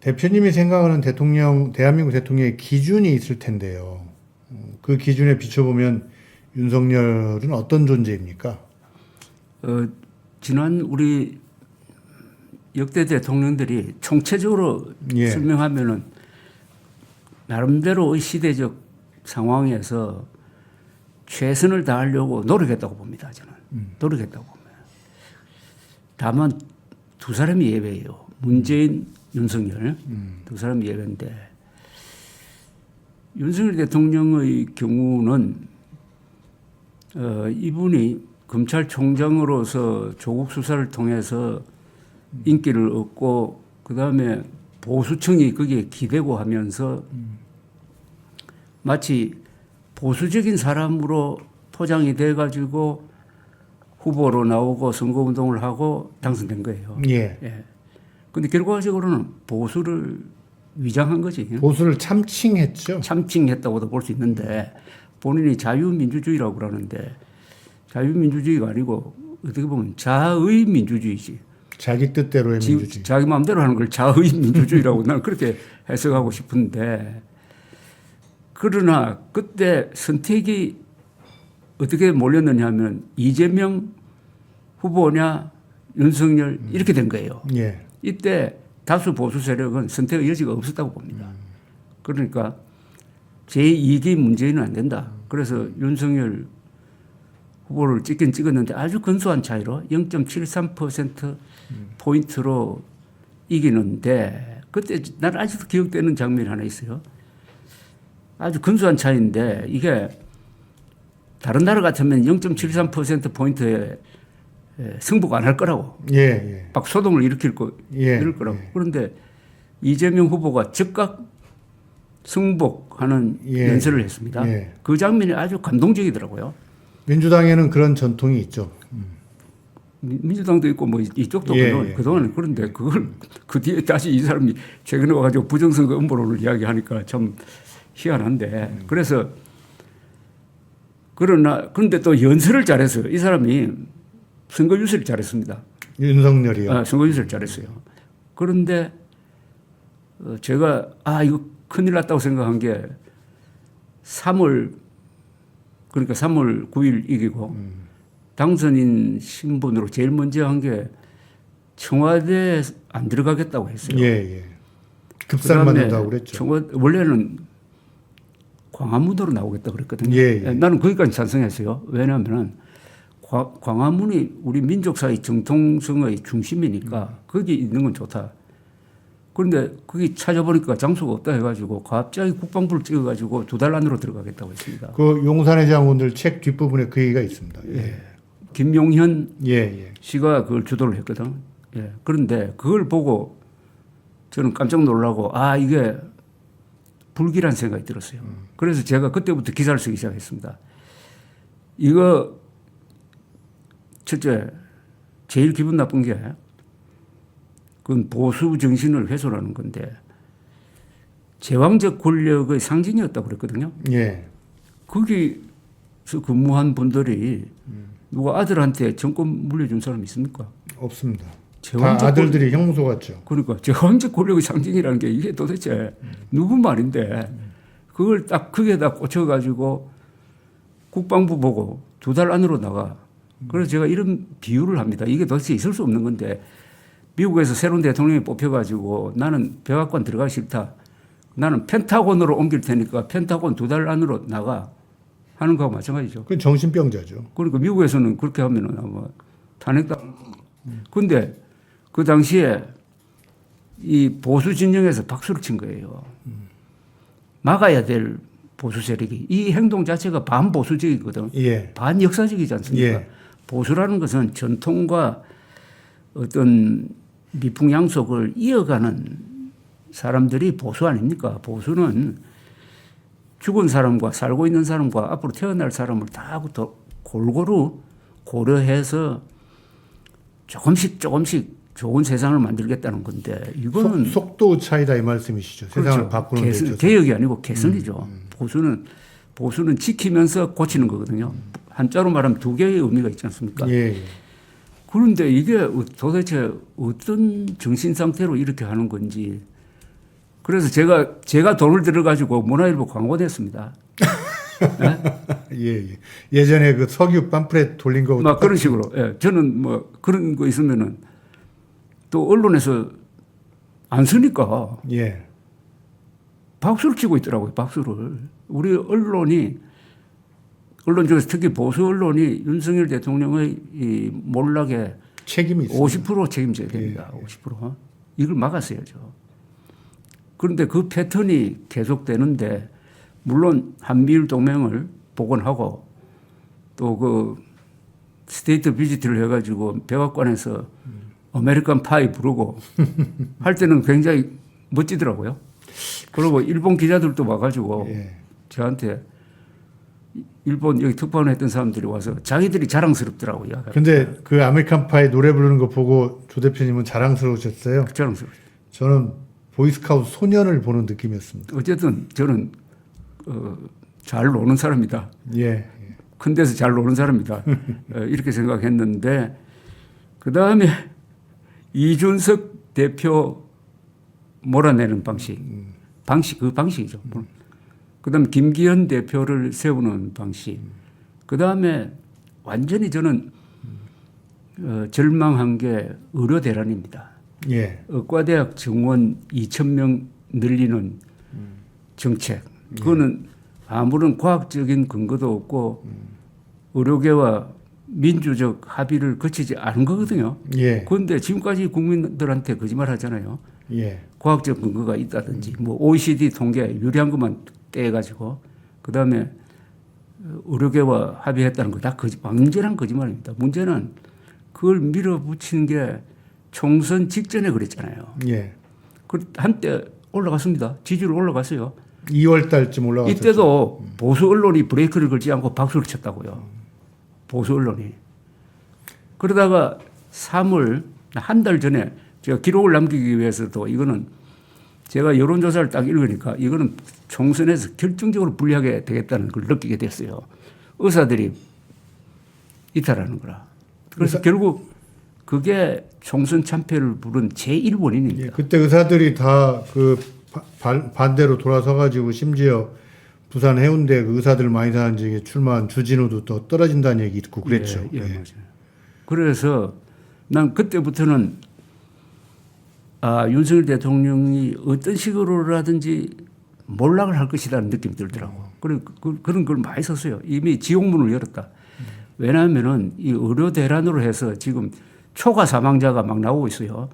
대표님이 생각하는 대한민국 대통령의 기준이 있을 텐데요. 그 기준에 비춰보면 윤석열은 어떤 존재입니까? 지난 우리 역대 대통령들이 총체적으로 예. 설명하면은 나름대로의 시대적 상황에서 최선을 다하려고 노력했다고 봅니다. 저는 노력했다고 봅니다. 다만 두 사람이 예외예요. 문재인, 윤석열 두 사람이 예외인데 윤석열 대통령의 경우는 이분이 검찰총장으로서 조국 수사를 통해서 인기를 얻고 그다음에 보수층이 거기에 기대고 하면서 마치 보수적인 사람으로 포장이 돼가지고 후보로 나오고 선거운동을 하고 당선된 거예요. 예. 예. 근데 결과적으로는 보수를 위장한 거지. 보수를 참칭했죠. 참칭했다고도 볼 수 있는데 본인이 자유민주주의라고 그러는데 자유민주주의가 아니고 어떻게 보면 자의 민주주의지. 자기 뜻대로의 민주주의. 자기 마음대로 하는 걸 자의 민주주의라고 나는 그렇게 해석하고 싶은데 그러나 그때 선택이 어떻게 몰렸느냐 하면 이재명 후보냐 윤석열 이렇게 된 거예요. 예. 이때 다수 보수 세력은 선택의 여지가 없었다고 봅니다. 그러니까 제2기 문재인은 안 된다. 그래서 윤석열 후보를 찍긴 찍었는데 아주 근소한 차이로 0.73% 포인트로 이기는데 그때 나는 아직도 기억되는 장면이 하나 있어요. 아주 근소한 차이인데 이게 다른 나라 같으면 0.73% 포인트에 승복 안 할 거라고. 예. 예. 막 소동을 일으킬 예. 이럴 거라고. 예. 그런데 이재명 후보가 즉각 승복하는 예. 연설을 했습니다. 예. 그 장면이 아주 감동적이더라고요. 민주당에는 그런 전통이 있죠. 민주당도 있고 뭐 이쪽도 예. 그동안 그런데 그걸 그 뒤에 다시 이 사람이 최근에 와가지고 부정선거 음모론을 이야기하니까 참 희한한데 그래서 그런데 또 연설을 잘했어요. 이 사람이 선거 유세를 잘했습니다. 윤석열이요. 선거 유세를 잘했어요. 그런데 제가 이거 큰일 났다고 생각한 게 3월 9일 이기고 당선인 신분으로 제일 먼저 한 게 청와대에 안 들어가겠다고 했어요. 예. 급살맞는다고 그랬죠. 원래는 광화문으로 나오겠다 그랬거든요. 예. 나는 거기까지 찬성했어요. 왜냐하면 광화문이 우리 민족사의 정통성의 중심이니까 거기 있는 건 좋다. 그런데 거기 찾아보니까 장소가 없다 해가지고 갑자기 국방부를 찍어가지고 2달 안으로 들어가겠다고 했습니다. 그 용산의 장군들 책 뒷부분에 그 얘기가 있습니다. 예. 김용현 예. 씨가 그걸 주도를 했거든. 예. 그런데 그걸 보고 저는 깜짝 놀라고 이게 불길한 생각이 들었어요. 그래서 제가 그때부터 기사를 쓰기 시작했습니다. 이거 첫째 제일 기분 나쁜 게 그건 보수 정신을 훼손하는 건데 제왕적 권력의 상징이었다고 그랬거든요. 예. 거기서 근무한 분들이 누가 아들한테 정권 물려준 사람 있습니까? 없습니다. 다 아들들이 형무소 갔죠. 그러니까 제왕적 권력의 상징이라는 게 이게 도대체 누구 말인데 그걸 딱 거기에다 꽂혀가지고 국방부 보고 2달 안으로 나가. 그래서 제가 이런 비유를 합니다. 이게 도대체 있을 수 없는 건데 미국에서 새로운 대통령이 뽑혀가지고 나는 백악관 들어가기 싫다. 나는 펜타곤으로 옮길 테니까 펜타곤 2달 안으로 나가 하는 거하고 마찬가지죠. 그건 정신병자죠. 그러니까 미국에서는 그렇게 하면은 아마 탄핵당. 근데 그 당시에 이 보수 진영에서 박수를 친 거예요. 막아야 될 보수 세력이 이 행동 자체가 반보수적이거든. 예. 반역사적이지 않습니까? 예. 보수라는 것은 전통과 어떤 미풍양속을 이어가는 사람들이 보수 아닙니까? 보수는 죽은 사람과 살고 있는 사람과 앞으로 태어날 사람을 다 골고루 고려해서 조금씩 좋은 세상을 만들겠다는 건데 이거는 속도 차이다 이 말씀이시죠. 그렇죠. 세상을 바꾸는 데 있어서. 개혁이 아니고 개선이죠. 보수는 지키면서 고치는 거거든요. 한자로 말하면 2개의 의미가 있지 않습니까? 예. 그런데 이게 도대체 어떤 정신 상태로 이렇게 하는 건지 그래서 제가 돈을 들어가지고 문화일보 광고됐습니다. 예, 예. 예전에 그 석유 팜프렛 돌린 거. 막 그런 식으로. 예. 저는 뭐 그런 거 있으면은 또 언론에서 안 쓰니까 예. 박수를 치고 있더라고요. 박수를. 우리 언론 중에서 특히 보수 언론이 윤석열 대통령의 이 몰락에 책임이 있습니다. 50% 책임져야 됩니다. 예. 50%. 이걸 막았어야죠. 그런데 그 패턴이 계속되는데 물론 한미일 동맹을 복원하고 또 그 스테이트 비지트를 해가지고 백악관에서 아메리칸 파이 부르고 할 때는 굉장히 멋지더라고요. 그리고 일본 기자들도 와가지고 예. 저한테 일본 여기 특파원 했던 사람들이 와서 자기들이 자랑스럽더라고요. 근데 그 아메리칸 파이 노래 부르는 거 보고 조 대표님은 자랑스러우셨어요? 자랑스럽죠. 저는 보이스카우트 소년을 보는 느낌이었습니다. 어쨌든 저는 잘 노는 사람이다. 예. 큰 데서 잘 노는 사람이다. 이렇게 생각했는데 그 다음에 이준석 대표 몰아내는 방식. 그 방식이죠. 그 다음에 김기현 대표를 세우는 방식. 그 다음에 완전히 저는 절망한 게 의료 대란입니다. 예. 의과대학 정원 2,000명 늘리는 정책. 그거는 아무런 과학적인 근거도 없고 의료계와 민주적 합의를 거치지 않은 거거든요. 예. 그런데 지금까지 국민들한테 거짓말 하잖아요. 예. 과학적 근거가 있다든지 뭐 OECD 통계 유리한 것만 떼가지고 그다음에 의료계와 합의했다는 거 다 완전한 거짓말입니다. 문제는 그걸 밀어붙이는 게 총선 직전에 그랬잖아요. 예. 그 한때 올라갔습니다. 지지율 올라갔어요. 2월 달쯤 올라갔었죠. 이때도 보수 언론이 브레이크를 걸지 않고 박수를 쳤다고요. 보수 언론이. 그러다가 3월 한 달 전에 제가 기록을 남기기 위해서도 이거는 제가 여론조사를 딱 읽으니까 이거는 총선에서 결정적으로 불리하게 되겠다는 걸 느끼게 됐어요. 의사들이 이탈하는 거라. 그래서 결국 그게 총선 참패를 부른 제1원인입니다. 예. 그때 의사들이 다 그 반대로 돌아서 가지고 심지어 부산 해운대 그 의사들 많이 사는 지역에 출마한 주진우도 또 떨어진다는 얘기 있고 그랬죠. 예, 맞아요. 그래서 난 그때부터는 윤석열 대통령이 어떤 식으로라든지 몰락을 할 것이라는 느낌이 들더라고. 그런 걸 많이 썼어요. 이미 지옥문을 열었다. 왜냐하면은 이 의료 대란으로 해서 지금 초과 사망자가 막 나오고 있어요.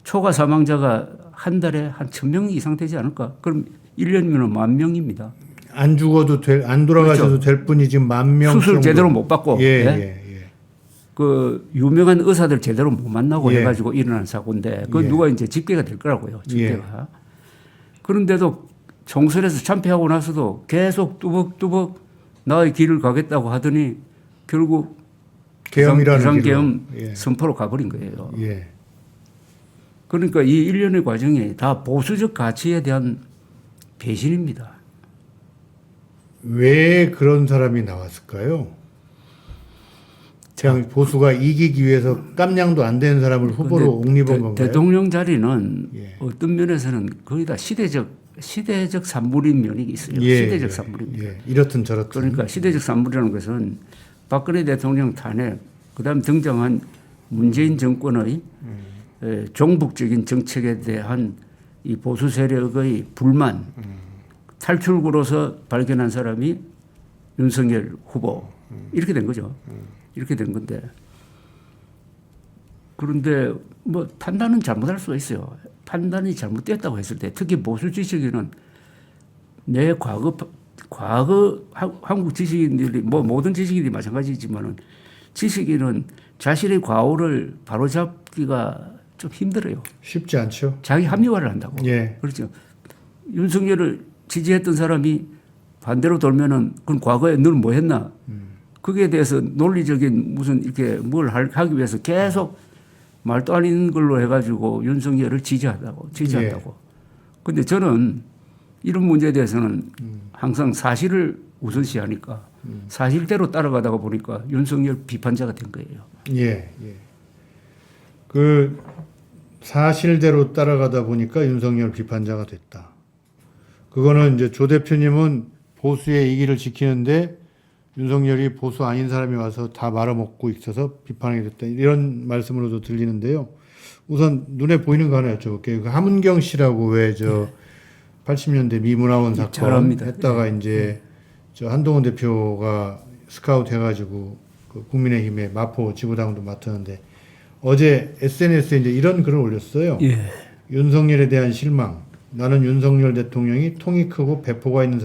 초과 사망자가 한 달에 한 1,000명 이상 되지 않을까? 그럼 1년이면 10,000명입니다. 안 죽어도 안 돌아가셔도 그렇죠. 될 분이 지금 10,000명 수술 정도. 제대로 못 받고. 예, 예? 예. 그 유명한 의사들 제대로 못 만나고 예. 해가지고 일어난 사고인데 그 예. 누가 이제 집계가 될 거라고요. 집계가. 그런데도 총선에서 참패하고 나서도 계속 뚜벅뚜벅 나의 길을 가겠다고 하더니 결국 계엄이라는 비상계엄 길로. 예. 선포로 가버린 거예요. 예. 그러니까 이 일련의 과정이 다 보수적 가치에 대한 배신입니다. 왜 그런 사람이 나왔을까요? 그냥 보수가 이기기 위해서 깜냥도 안 되는 사람을 후보로 옹립한 건가요? 대통령 자리는 예. 어떤 면에서는 거의 다 시대적 산물인 면이 있어요. 예, 시대적 예, 산물입니다. 예. 이렇든 저렇든. 그러니까 시대적 산물이라는 것은 박근혜 대통령 탄핵, 그다음 등장한 문재인 정권의 종북적인 정책에 대한 이 보수 세력의 불만, 탈출구로서 발견한 사람이 윤석열 후보 이렇게 된 거죠. 이렇게 된 건데 그런데 뭐 판단은 잘못할 수가 있어요. 판단이 잘못됐다고 했을 때 특히 보수 지식인은 내 과거 한국 지식인들이 뭐 모든 지식인들이 마찬가지지만은 지식인은 자신의 과오를 바로잡기가 좀 힘들어요. 쉽지 않죠. 자기 합리화를 한다고. 예. 그렇죠. 윤석열을 지지했던 사람이 반대로 돌면은 그건 과거에 늘 뭐 했나? 거기에 대해서 논리적인 무슨 이렇게 뭘 하기 위해서 계속 말도 안 있는 걸로 해가지고 윤석열을 지지한다고. 근데 저는 이런 문제에 대해서는 항상 사실을 우선시하니까 사실대로 따라가다가 보니까 윤석열 비판자가 된 거예요. 예, 예. 그 사실대로 따라가다 보니까 윤석열 비판자가 됐다. 그거는 이제 조 대표님은 보수의 이기를 지키는데 윤석열이 보수 아닌 사람이 와서 다 말아먹고 있어서 비판하게 됐다. 이런 말씀으로도 들리는데요. 우선 눈에 보이는 거 하나 여쭤볼게요. 그 하문경 씨라고 왜 저 80년대 미문화원 사건 잘합니다. 했다가 이제 저 한동훈 대표가 스카우트 해가지고 그 국민의힘의 마포 지부장도 맡았는데 어제 SNS에 이제 이런 글을 올렸어요. 예. 윤석열에 대한 실망. 나는 윤석열 대통령이 통이 크고 배포가 있는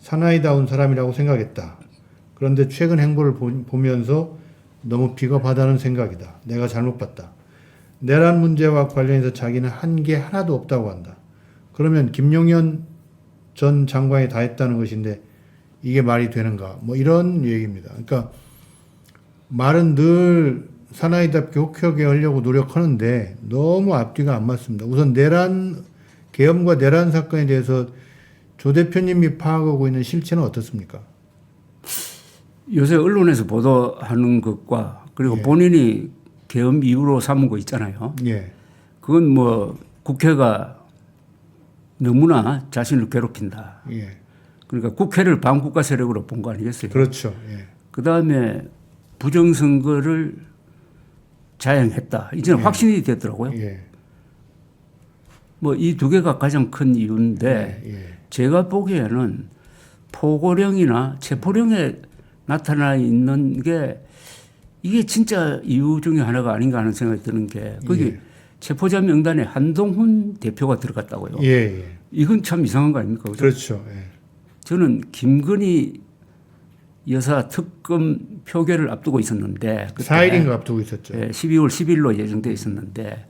사나이다운 사람이라고 생각했다. 그런데 최근 행보를 보면서 너무 비겁하다는 생각이다. 내가 잘못 봤다. 내란 문제와 관련해서 자기는 한 게 하나도 없다고 한다. 그러면 김용현 전 장관이 다 했다는 것인데 이게 말이 되는가? 뭐 이런 얘기입니다. 그러니까 말은 늘 사나이답게 혹하게 하려고 노력하는데 너무 앞뒤가 안 맞습니다. 우선 계엄과 내란 사건에 대해서 조 대표님이 파악하고 있는 실체는 어떻습니까? 요새 언론에서 보도하는 것과 그리고 예. 본인이 계엄 이후로 삼은 거 있잖아요. 예. 그건 뭐 국회가 너무나 자신을 괴롭힌다. 예. 그러니까 국회를 반국가 세력으로 본 거 아니겠어요? 그렇죠. 예. 그다음에 부정선거를 자행했다. 이제는 예. 확신이 됐더라고요. 예. 뭐 이 두 개가 가장 큰 이유인데 예. 제가 보기에는 포고령이나 체포령에 나타나 있는 게 이게 진짜 이유 중에 하나가 아닌가 하는 생각이 드는 게 거기 예. 체포자 명단에 한동훈 대표가 들어갔다고요. 예. 예. 이건 참 이상한 거 아닙니까? 그렇죠. 예. 저는 김건희 여사 특검 표결을 앞두고 있었는데 4일인가 앞두고 있었죠. 12월 10일로 예정돼 있었는데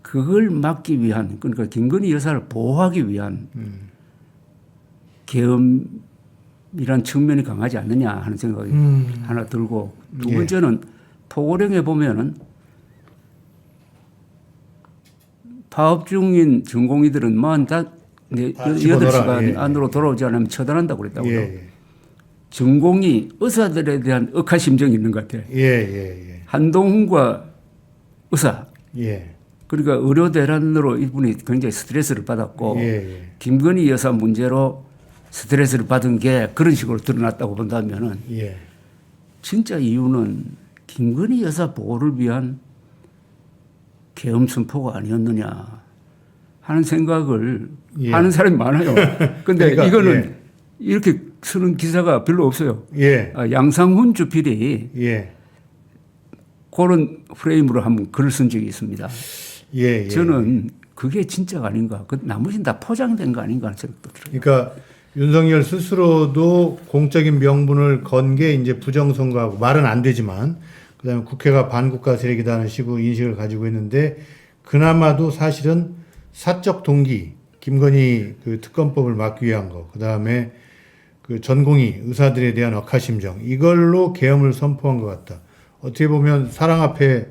그걸 막기 위한 그러니까 김건희 여사를 보호하기 위한 계엄이란 측면이 강하지 않느냐 하는 생각이 하나 들고 두 예. 번째는 포고령에 보면은 파업 중인 전공의들은 다 8시간 예. 안으로 돌아오지 않으면 처단한다고 그랬다고요. 예. 전공이 의사들에 대한 억하심정이 있는 것 같아요. 예. 예. 한동훈과 의사 예. 그러니까 의료 대란으로 이분이 굉장히 스트레스를 받았고 예. 김건희 여사 문제로 스트레스를 받은 게 그런 식으로 드러났다고 본다면은 예. 진짜 이유는 김건희 여사 보호를 위한 계엄 선포가 아니었느냐 하는 생각을 예. 하는 사람이 많아요. 근데 그러니까, 이거는 예. 이렇게 쓰는 기사가 별로 없어요. 예. 양상훈 주필이 예. 그런 프레임으로 한번 글을 쓴 적이 있습니다. 예. 저는 그게 진짜가 아닌가. 그 나머지는 다 포장된 거 아닌가 하는 생각도 들어요. 그러니까 윤석열 스스로도 공적인 명분을 건 게 이제 부정선거하고 말은 안 되지만 그다음에 국회가 반국가 세력이라는 식으로 인식을 가지고 있는데 그나마도 사실은 사적 동기 김건희 그 특검법을 막기 위한 거 그다음에 그 전공의 의사들에 대한 억하심정 이걸로 계엄을 선포한 것 같다. 어떻게 보면 사랑 앞에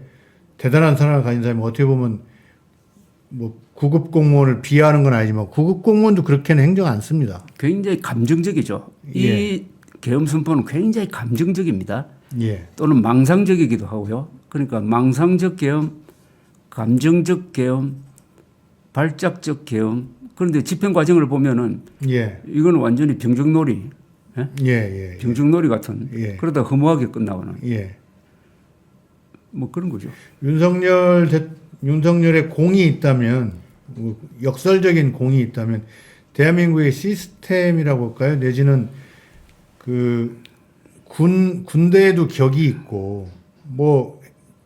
대단한 사랑을 가진 사람이 어떻게 보면 뭐 구급 공무원을 비하하는 건 아니지만 구급 공무원도 그렇게는 행정 안 씁니다. 굉장히 감정적이죠. 예. 이 계엄 선포는 굉장히 감정적입니다. 예. 또는 망상적이기도 하고요. 그러니까 망상적 계엄, 감정적 계엄, 발작적 계엄. 그런데 집행 과정을 보면은 예. 이건 완전히 병정놀이, 예? 예. 병정놀이 같은. 예. 그러다 허무하게 끝나오는 예. 뭐 그런 거죠. 윤석열의 공이 있다면 뭐 역설적인 공이 있다면 대한민국의 시스템이라고 할까요? 내지는 그 군대에도 격이 있고 뭐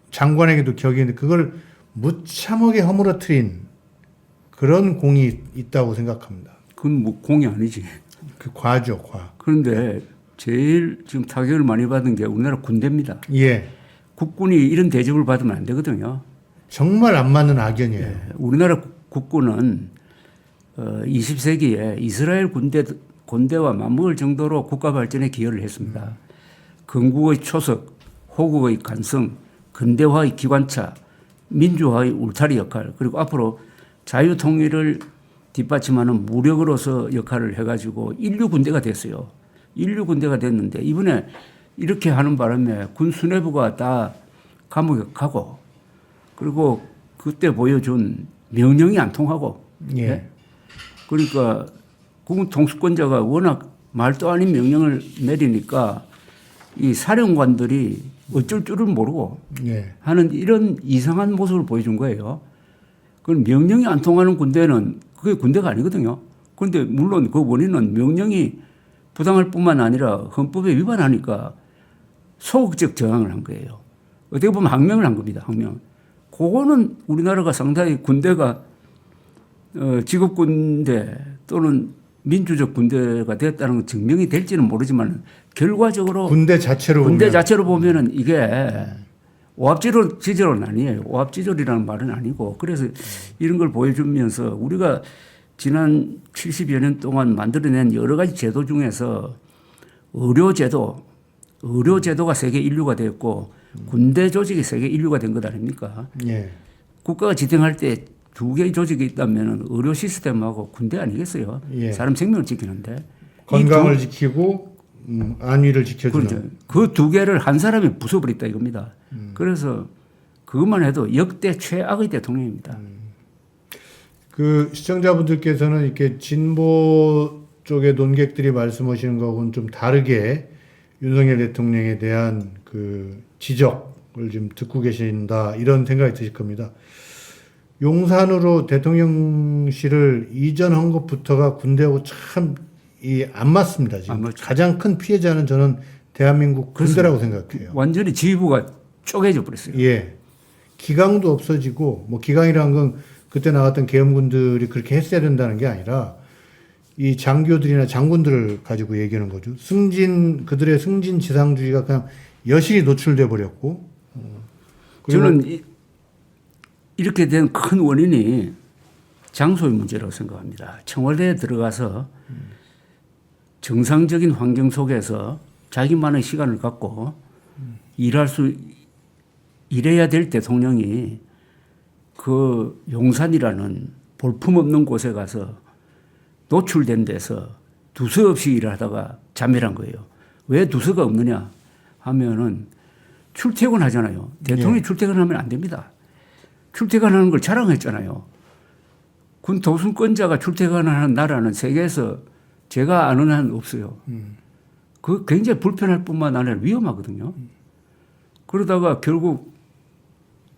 장관에게도 격이 있는데 그걸 무참하게 허물어뜨린 그런 공이 있다고 생각합니다. 그건 뭐 공이 아니지. 그 과죠, 과. 그런데 제일 지금 타격을 많이 받은 게 우리나라 군대입니다. 예. 국군이 이런 대접을 받으면 안 되거든요. 정말 안 맞는 악연이에요. 예, 우리나라 국군은 20세기에 이스라엘 군대와 맞먹을 정도로 국가 발전에 기여를 했습니다. 건국의 초석, 호국의 간성, 근대화의 기관차, 민주화의 울타리 역할, 그리고 앞으로 자유통일을 뒷받침하는 무력으로서 역할을 해가지고 인류 군대가 됐어요. 인류 군대가 됐는데 이번에 이렇게 하는 바람에 군 수뇌부가 다 감옥에 가고 그리고 그때 보여준 명령이 안 통하고 예. 네? 그러니까 국군 통수권자가 워낙 말도 아닌 명령을 내리니까 이 사령관들이 어쩔 줄을 모르고 예. 하는 이런 이상한 모습을 보여준 거예요. 그건 명령이 안 통하는 군대는 그게 군대가 아니거든요. 그런데 물론 그 원인은 명령이 부당할 뿐만 아니라 헌법에 위반하니까 소극적 저항을 한 거예요. 어떻게 보면 항명을 한 겁니다. 항명. 그거는 우리나라가 상당히 군대가 직업 군대 또는 민주적 군대가 됐다는 건 증명이 될지는 모르지만 결과적으로 군대 자체로 보면은 이게 오합지졸은 아니에요. 오합지졸이라는 말은 아니고 그래서 이런 걸 보여주면서 우리가 지난 70여 년 동안 만들어낸 여러 가지 제도 중에서 의료제도가 세계 인류가 되었고 군대 조직이 세계 인류가 된 것 아닙니까? 예. 국가가 지탱할 때 두 개의 조직이 있다면 의료 시스템하고 군대 아니겠어요? 예. 사람 생명을 지키는데 건강을 지키고 안위를 지켜주는. 그렇죠. 그 두 개를 한 사람이 부숴버렸다 이겁니다. 그래서 그것만 해도 역대 최악의 대통령입니다. 그 시청자분들께서는 이렇게 진보 쪽의 논객들이 말씀하시는 거하고는 좀 다르게 윤석열 대통령에 대한 그 지적을 좀 듣고 계신다 이런 생각이 드실 겁니다. 용산으로 대통령실을 이전한 것부터가 군대하고 참 안 맞습니다. 지금 안 맞죠. 가장 큰 피해자는 저는 대한민국 군대라고 생각해요. 완전히 지휘부가 쪼개져 버렸어요. 예. 기강도 없어지고 뭐 기강이라는 건 그때 나왔던 계엄군들이 그렇게 했어야 된다는 게 아니라 이 장교들이나 장군들을 가지고 얘기하는 거죠. 그들의 승진 지상주의가 그냥 여실히 노출돼 버렸고. 저는 이렇게 된 큰 원인이 장소의 문제라고 생각합니다. 청와대에 들어가서 정상적인 환경 속에서 자기만의 시간을 갖고 일해야 될 대통령이 그 용산이라는 볼품없는 곳에 가서 노출된 데서 두서없이 일을 하다가 자멸한 거예요. 왜 두서가 없느냐 하면은 출퇴근 하잖아요. 대통령이 출퇴근하면 안 됩니다. 출퇴근하는 걸 자랑했잖아요. 군 도순권자가 출퇴근하는 나라는 세계에서 제가 아는 한 없어요. 그 굉장히 불편할 뿐만 아니라 위험하거든요. 그러다가 결국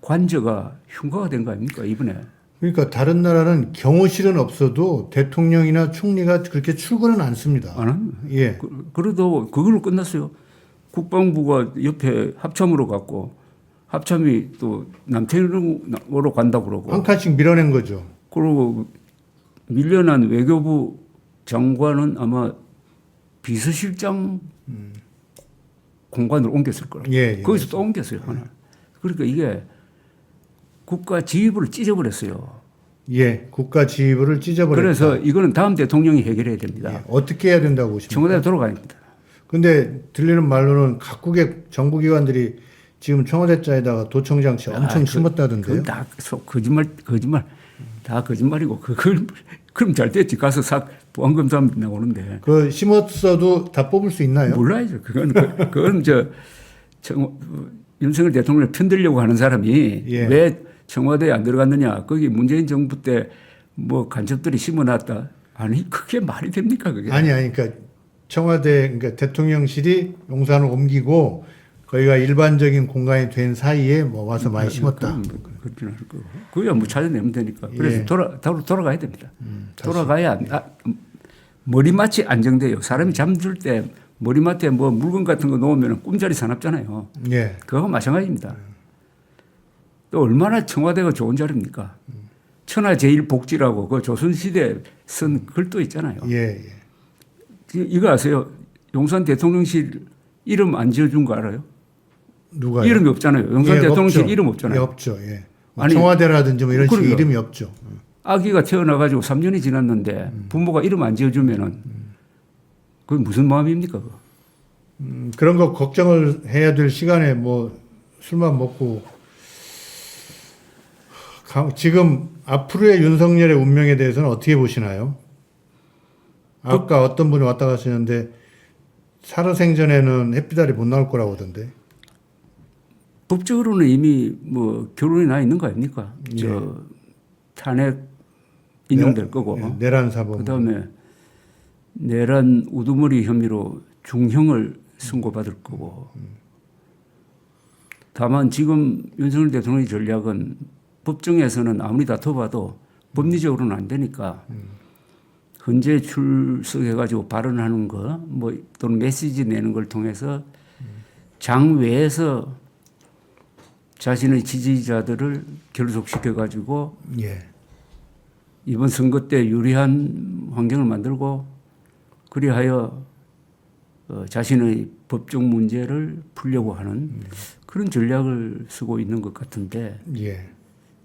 관저가 흉가가 된 거 아닙니까 이번에. 그러니까 다른 나라는 경호실은 없어도 대통령이나 총리가 그렇게 출근은 않습니다. 안 합니다. 예. 그래도 그걸로 끝났어요. 국방부가 옆에 합참으로 갔고 합참이 또 남태령으로 간다고 그러고. 한 칸씩 밀어낸 거죠. 그리고 밀려난 외교부 장관은 아마 비서실장 공간으로 옮겼을 거라고. 예, 거기서 또 옮겼어요 하나. 그러니까 이게 국가 지휘부를 찢어버렸어요. 예, 국가 지휘부를 찢어버렸다. 그래서 이거는 다음 대통령이 해결해야 됩니다. 예, 어떻게 해야 된다고 보십니까? 청와대에 돌아가야 됩니다. 근데 들리는 말로는 각국의 정부기관들이 지금 청와대자에다가 도청장치 엄청 심었다던데요. 그건 다 거짓말 다 거짓말이고 그럼 잘 됐지. 가서 보안검사하면 나오는데. 그 심었어도 다 뽑을 수 있나요? 몰라야죠. 그건 윤석열 대통령을 편들려고 하는 사람이 예. 왜 청와대에 안 들어갔느냐. 거기 문재인 정부 때 뭐 간첩들이 심어놨다. 아니 그게 말이 됩니까 그게. 아니 그러니까 청와대 그러니까 대통령실이 용산을 옮기고 거기가 일반적인 공간이 된 사이에 뭐 와서 많이 심었다. 그렇진 않을 거고. 그야 뭐 찾아내면 되니까. 그래서 예. 돌아가야 됩니다. 돌아가야 머리맡이 안정돼요. 사람이 잠들 때 머리맡에 뭐 물건 같은 거 놓으면 꿈자리 사납잖아요. 예. 그거하고 마찬가지입니다. 또 얼마나 청와대가 좋은 자리입니까? 천하제일복지라고 그 조선시대에 쓴 글도 있잖아요. 예. 이거 아세요? 용산 대통령실 이름 안 지어준 거 알아요? 누가요? 이름이 없잖아요. 용산 예, 대통령실 없죠. 이름 없잖아요. 예, 없죠. 예. 뭐 아니, 청와대라든지 뭐 이런 식의 그러니까. 이름이 없죠. 아기가 태어나가지고 3년이 지났는데 부모가 이름 안 지어주면은 그게 무슨 마음입니까? 그거? 그런 거 걱정을 해야 될 시간에 뭐 술만 먹고 지금 앞으로의 윤석열의 운명에 대해서는 어떻게 보시나요? 아까 어떤 분이 왔다 가시는데 살아생전에는 햇빛 아래 못 나올 거라고 하던데. 법적으로는 이미 뭐 결론이 나 있는 거 아닙니까? 예. 저 탄핵 인용될 거고 내란 사범. 그다음에 내란 우두머리 혐의로 중형을 선고받을 거고. 다만 지금 윤석열 대통령의 전략은 법정에서는 아무리 다퉈봐도 법리적으로는 안 되니까 헌재 출석해가지고 발언하는 거, 뭐 또는 메시지 내는 걸 통해서 장 외에서 자신의 지지자들을 결속시켜가지고 예. 이번 선거 때 유리한 환경을 만들고 그리하여 자신의 법적 문제를 풀려고 하는 그런 전략을 쓰고 있는 것 같은데 예.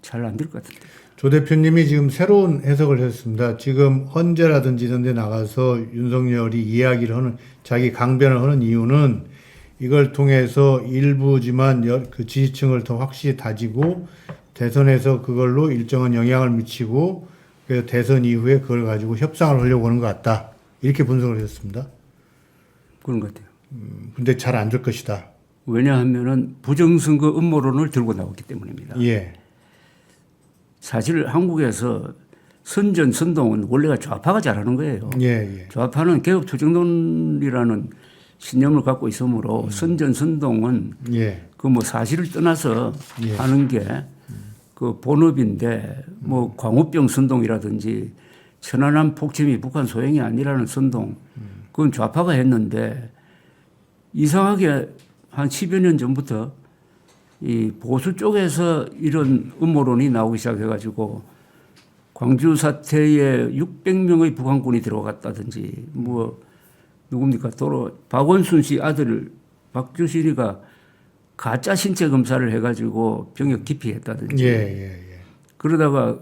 잘 안 될 것 같은데. 조 대표님이 지금 새로운 해석을 했습니다. 지금 헌재라든지 이런 데 나가서 윤석열이 이야기를 하는, 자기 강변을 하는 이유는 이걸 통해서 일부지만 그 지지층을 더 확실히 다지고 대선에서 그걸로 일정한 영향을 미치고 그래서 대선 이후에 그걸 가지고 협상을 하려고 하는 것 같다. 이렇게 분석을 했습니다. 그런 것 같아요. 근데 잘 안 될 것이다. 왜냐하면은 부정선거 음모론을 들고 나왔기 때문입니다. 예. 사실 한국에서 선전, 선동은 원래가 좌파가 잘하는 거예요. 예, 예. 좌파는 개혁투쟁론이라는 신념을 갖고 있으므로 선전, 선동은 예. 그 뭐 사실을 떠나서 하는 게 그 본업인데 뭐 광우병 선동이라든지 천안함 폭침이 북한 소행이 아니라는 선동 그건 좌파가 했는데 이상하게 한 10여 년 전부터 이 보수 쪽에서 이런 음모론이 나오기 시작해가지고 광주 사태에 600명의 북한군이 들어갔다든지 뭐 누굽니까 또 박원순 씨 아들 박주실이가 가짜 신체 검사를 해가지고 병역 기피했다든지 예, 예, 예. 그러다가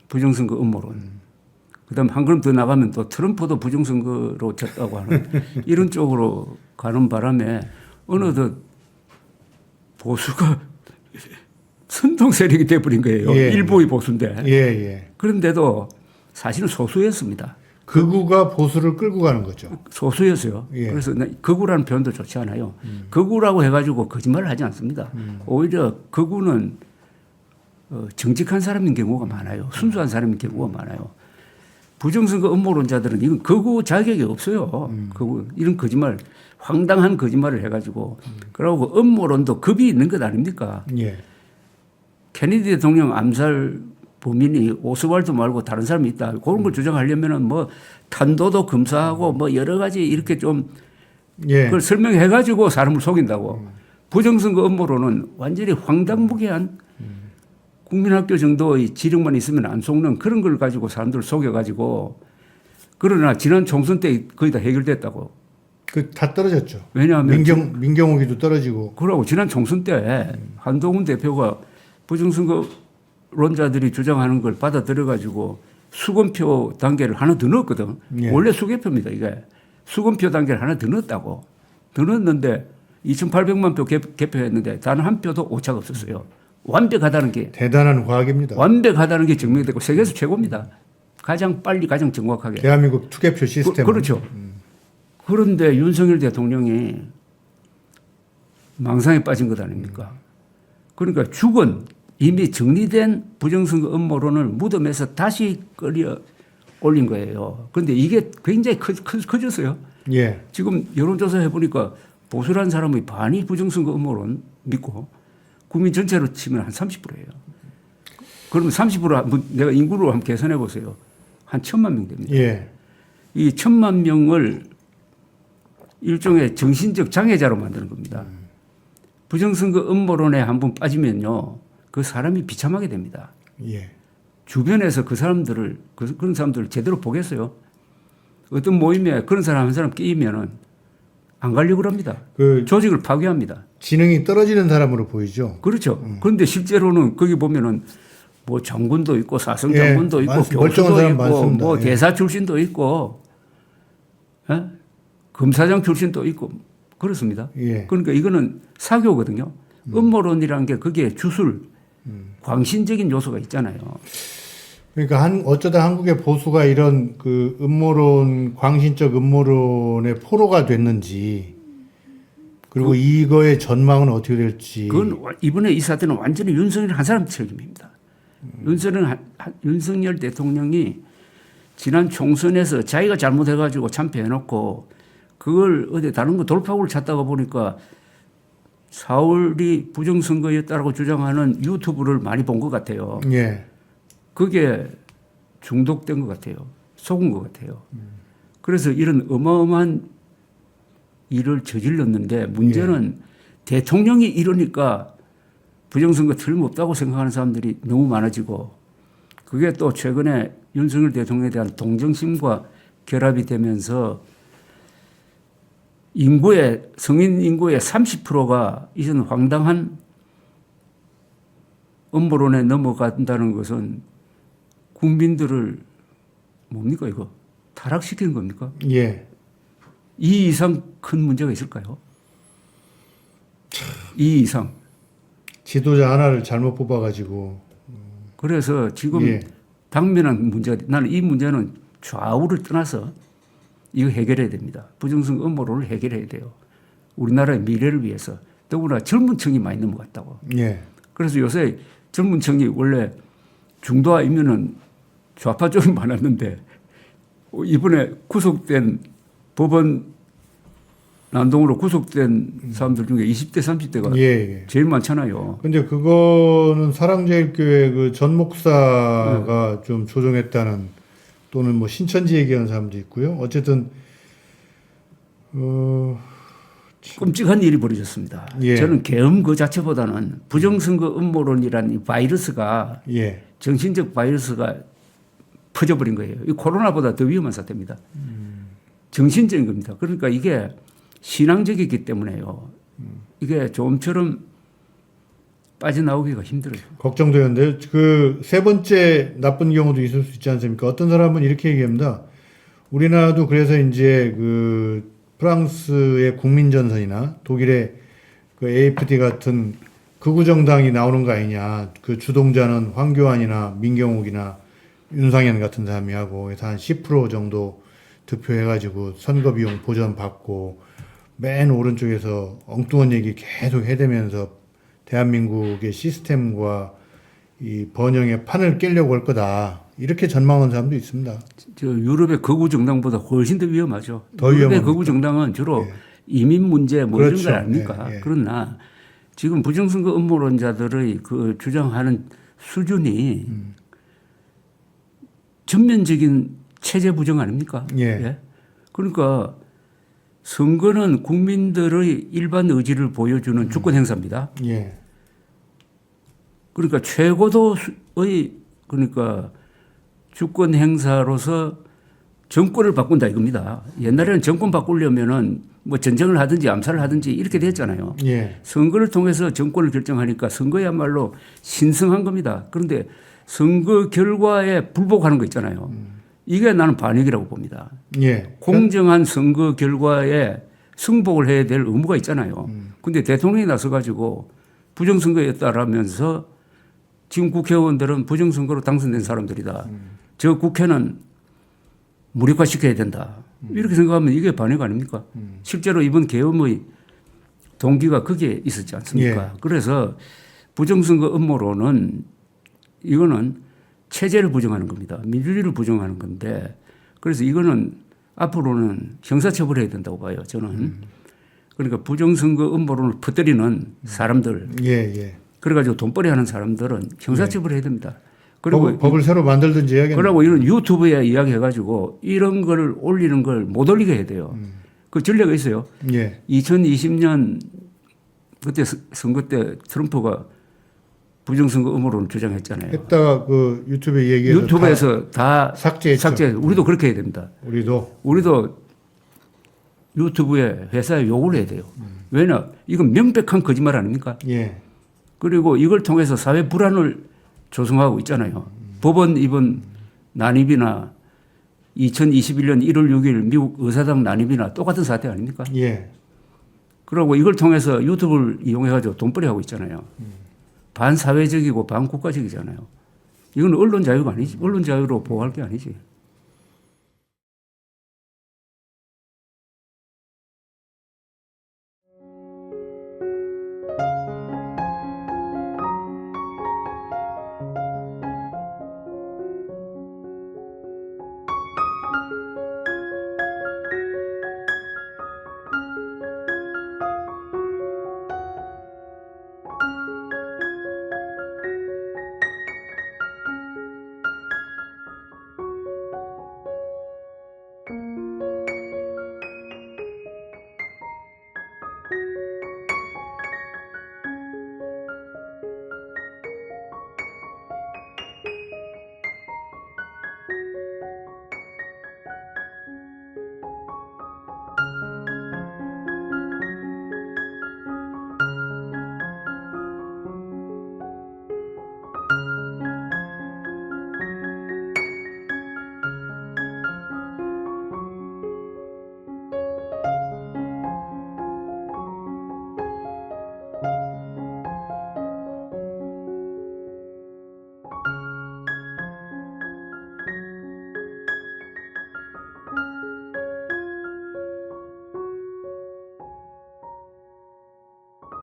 부정선거 음모론 그다음 한 걸음 더 나가면 또 트럼프도 부정선거로 졌다고 하는 이런 쪽으로 가는 바람에 어느덧 보수가 선동 세력이 돼버린 거예요. 예. 일부의 보수인데. 예, 예. 그런데도 사실은 소수였습니다. 극우가 보수를 끌고 가는 거죠. 소수였어요. 예. 그래서 극우라는 표현도 좋지 않아요. 극우라고 해가지고 거짓말을 하지 않습니다. 오히려 극우는 정직한 사람인 경우가 많아요. 순수한 사람인 경우가 많아요. 부정선거 음모론자들은 이건 극우 자격이 없어요. 극우 이런 거짓말, 황당한 거짓말을 해가지고 그러고 음모론도 급이 있는 것 아닙니까? 예. 케네디 대통령 암살 범인이 오스왈드 말고 다른 사람이 있다. 그런 걸 주장하려면은 뭐 탄도도 검사하고 뭐 여러 가지 이렇게 좀 예. 그걸 설명해 가지고 사람을 속인다고. 부정선거 음모론은 완전히 황당무계한 국민학교 정도의 지력만 있으면 안 속는 그런 걸 가지고 사람들을 속여가지고 그러나 지난 총선 때 거의 다 해결됐다고. 그 다 떨어졌죠. 왜냐하면 민경욱이도 떨어지고. 그러고 지난 총선 때 한동훈 대표가 부정선거론자들이 주장하는 걸 받아들여가지고 수검표 단계를 하나 더 넣었거든. 예. 원래 수개표입니다 이게. 수검표 단계를 하나 더 넣었다고. 더 넣었는데 2,800만 표 개표했는데 단 한 표도 오차가 없었어요. 완벽하다는 게. 대단한 과학입니다. 완벽하다는 게 증명되고 세계에서 최고입니다. 가장 빨리 가장 정확하게. 대한민국 투개표 시스템. 그렇죠. 그런데 윤석열 대통령이 망상에 빠진 것 아닙니까? 그러니까 죽은 이미 정리된 부정선거 음모론을 무덤에서 다시 끌어 올린 거예요. 그런데 이게 굉장히 커졌어요. 예. 지금 여론조사 해보니까 보수라는 사람의 반이 부정선거 음모론 믿고 국민 전체로 치면 한 30%예요. 그러면 30% 내가 인구로 한번 계산해 보세요. 한 1,000만 명 됩니다. 예. 이 1,000만 명을 일종의 정신적 장애자로 만드는 겁니다. 부정선거 음모론에 한번 빠지면요. 그 사람이 비참하게 됩니다. 예. 주변에서 그 사람들을, 그런 사람들을 제대로 보겠어요. 어떤 모임에 그런 사람 한 사람 끼이면은 안 가려고 합니다. 그 조직을 파괴합니다. 지능이 떨어지는 사람으로 보이죠. 그렇죠. 그런데 실제로는 거기 보면은 뭐 장군도 있고 사성 장군도 예, 있고 멀쩡한 교수도 사람 있고 많습니다. 뭐 예. 대사 출신도 있고 예? 검사장 출신도 있고 그렇습니다. 예. 그러니까 이거는 사교거든요. 음모론이라는 게 거기에 주술 광신적인 요소가 있잖아요. 그러니까 어쩌다 한국의 보수가 이런 그 음모론, 광신적 음모론의 포로가 됐는지 그리고 이거의 전망은 어떻게 될지. 그건 이번에 이 사태는 완전히 윤석열 한 사람 책임입니다. 윤석열 대통령이 지난 총선에서 자기가 잘못해가지고 참패해놓고 그걸 어디 다른 거 돌파구를 찾다가 보니까 4월이 부정선거였다라고 주장하는 유튜브를 많이 본 것 같아요. 예. 그게 중독된 것 같아요. 속은 것 같아요. 그래서 이런 어마어마한 일을 저질렀는데 문제는 대통령이 이러니까 부정선거 틀림없다고 생각하는 사람들이 너무 많아지고 그게 또 최근에 윤석열 대통령에 대한 동정심과 결합이 되면서 성인 인구의 30%가 이전 황당한 음모론에 넘어간다는 것은 국민들을 뭡니까 이거 타락시키는 겁니까? 예. 이 이상 큰 문제가 있을까요? 이 이상. 지도자 하나를 잘못 뽑아가지고. 그래서 지금 당면한 문제가 나는 이 문제는 좌우를 떠나서 이거 해결해야 됩니다. 부정선거 음모론을 해결해야 돼요. 우리나라의 미래를 위해서. 더구나 젊은 층이 많이 넘어갔다고. 예. 그래서 요새 젊은 층이 원래 중도하면은 좌파 쪽이 많았는데 이번에 구속된 법원 난동으로 구속된 사람들 중에 20대, 30대가 예. 제일 많잖아요. 근데 그거는 사랑제일교회 그 전 목사가 좀 조종했다는 또는 뭐 신천지 얘기하는 사람도 있고요. 어쨌든 끔찍한 일이 벌어졌습니다. 예. 저는 계엄 그 자체보다는 부정선거 음모론이라는 이 바이러스가 예. 정신적 바이러스가 퍼져버린 거예요. 이 코로나보다 더 위험한 사태입니다. 정신적인 겁니다. 그러니까 이게 신앙적이기 때문에요. 이게 좀처럼 빠져나오기가 힘들어요. 걱정되는데 그 세 번째 나쁜 경우도 있을 수 있지 않습니까? 어떤 사람은 이렇게 얘기합니다. 우리나라도 그래서 이제 그 프랑스의 국민전선이나 독일의 그 AfD 같은 극우 정당이 나오는 거 아니냐. 그 주동자는 황교안이나 민경욱이나 윤상현 같은 사람이 하고 그래서 한 10% 정도 득표해가지고 선거 비용 보전 받고 맨 오른쪽에서 엉뚱한 얘기 계속 해대면서 대한민국의 시스템과 이 번영의 판을 깨려고 할 거다. 이렇게 전망하는 사람도 있습니다. 저 유럽의 극우 정당보다 훨씬 더 위험하죠. 더 유럽의 위험합니다. 극우 정당은 주로 예. 이민 문제 뭐 그렇죠. 이런 거 아닙니까? 예. 그러나 지금 부정선거 음모론자들의 그 주장하는 수준이 전면적인 체제 부정 아닙니까? 예. 그러니까 선거는 국민들의 일반 의지를 보여주는 주권 행사입니다. 예. 그러니까 최고도의 그러니까 주권 행사로서 정권을 바꾼다 이겁니다. 옛날에는 정권 바꾸려면은 뭐 전쟁을 하든지 암살을 하든지 이렇게 됐잖아요. 예. 선거를 통해서 정권을 결정하니까 선거야말로 신성한 겁니다. 그런데 선거 결과에 불복하는 거 있잖아요. 이게 나는 반역이라고 봅니다. 예. 공정한 선거 결과에 승복을 해야 될 의무가 있잖아요. 그런데 대통령이 나서가지고 부정선거였다라면서 지금 국회의원들은 부정선거로 당선된 사람들이다. 저 국회는 무력화시켜야 된다. 이렇게 생각하면 이게 반역 아닙니까? 실제로 이번 계엄의 동기가 거기에 있었지 않습니까? 예. 그래서 부정선거 음모론은 이거는 체제를 부정하는 겁니다. 민주주의를 부정하는 건데 그래서 이거는 앞으로는 형사처벌해야 된다고 봐요. 저는. 그러니까 부정선거 음모론을 퍼뜨리는 사람들 예. 그래가지고 돈벌이 하는 사람들은 형사처벌해야 됩니다. 그리고 법을 새로 만들든지 해야겠네요. 그러고 이런 유튜브에 이야기해가지고 이런 걸 올리는 걸 못 올리게 해야 돼요. 그 전례가 있어요. 예. 2020년 그때 선거 때 트럼프가 부정선거 음모론을 주장했잖아요. 했다가 그 유튜브에 얘기해서 유튜브에서 다 삭제했죠. 우리도 그렇게 해야 됩니다. 우리도 유튜브에 회사에 요구를 해야 돼요. 왜냐? 이건 명백한 거짓말 아닙니까? 예. 그리고 이걸 통해서 사회 불안을 조성하고 있잖아요. 법원 이번 난입이나 2021년 1월 6일 미국 의사당 난입이나 똑같은 사태 아닙니까? 예. 그리고 이걸 통해서 유튜브를 이용해가지고 돈벌이 하고 있잖아요. 반사회적이고 반국가적이잖아요. 이건 언론 자유가 아니지. 언론 자유로 보호할 게 아니지. 네.